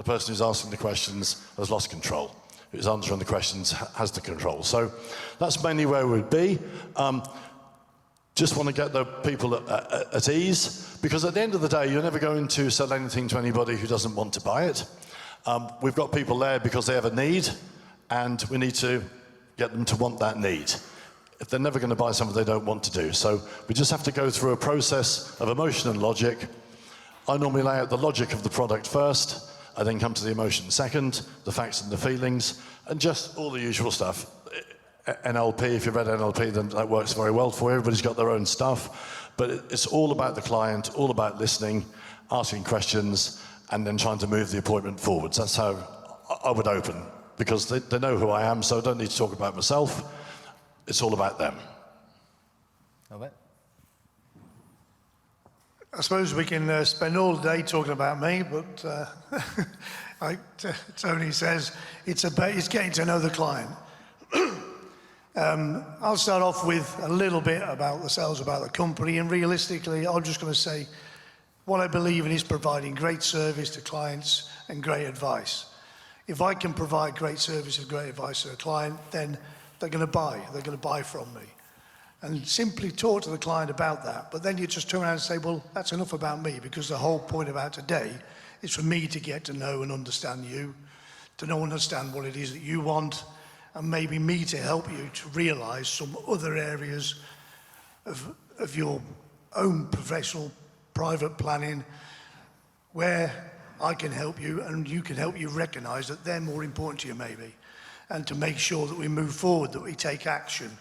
person who's asking the questions has lost control. Who's answering the questions has the control. So that's mainly where we'd be. Just want to get the people at ease, because at the end of the day, you're never going to sell anything to anybody who doesn't want to buy it. We've got people there because they have a need, and we need to get them to want that need. If they're never going to buy something they don't want to do. So we just have to go through a process of emotion and logic. I normally lay out the logic of the product first, I then come to the emotion second, the facts and the feelings, and just all the usual stuff. NLP, if you've read NLP, then that works very well for you. Everybody's got their own stuff. But it's all about the client, all about listening, asking questions, and then trying to move the appointment forwards. That's how I would open, because they know who I am, so I don't need to talk about myself. It's all about them. Albert? I suppose we can spend all day talking about me, but like Tony says, it's getting to know the client. I'll start off with a little bit about the sales, about the company, and realistically, I'm just going to say what I believe in is providing great service to clients and great advice. If I can provide great service and great advice to a client, then they're going to buy. They're going to buy from me. And simply talk to the client about that. But then you just turn around and say, well, that's enough about me, because the whole point about today is for me to get to know and understand you, to know and understand what it is that you want, and maybe me to help you to realize some other areas of your own professional, private planning, where I can help you and you can help you recognize that they're more important to you maybe, and to make sure that we move forward, that we take action.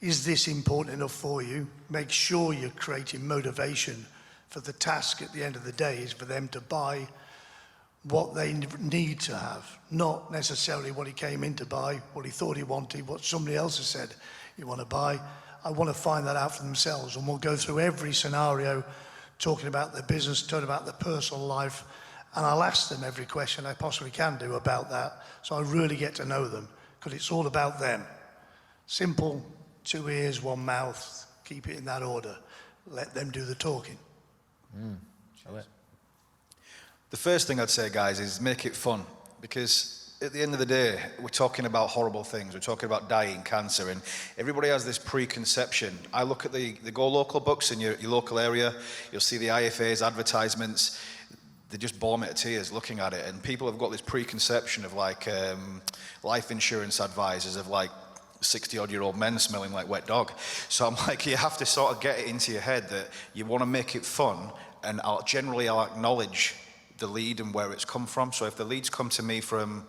Is this important enough for you? Make sure you're creating motivation for the task at the end of the day is for them to buy what they need to have, not necessarily what he came in to buy, what he thought he wanted, what somebody else has said you want to buy. I want to find that out for themselves, and we'll go through every scenario, talking about their business, talking about their personal life, and I'll ask them every question I possibly can do about that, so I really get to know them, because it's all about them. Simple, 2 ears, 1 mouth, keep it in that order. Let them do the talking. Shall it? The first thing I'd say, guys, is make it fun, because at the end of the day, we're talking about horrible things. We're talking about dying, cancer, and everybody has this preconception. I look at the Go Local books in your local area. You'll see the IFA's advertisements. They just bore me to tears looking at it, and people have got this preconception of like life insurance advisors of like 60-odd-year-old men smelling like wet dog. So I'm like, you have to sort of get it into your head that you want to make it fun, and I'll acknowledge the lead and where it's come from. So if the leads come to me from,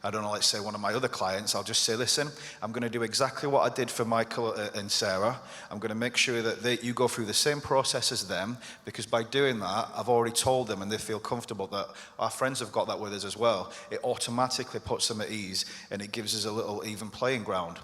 I don't know, let's say one of my other clients, I'll just say, listen, I'm going to do exactly what I did for Michael and Sarah. I'm going to make sure that you go through the same process as them, because by doing that, I've already told them and they feel comfortable that our friends have got that with us as well. It automatically puts them at ease, and it gives us a little even playing ground.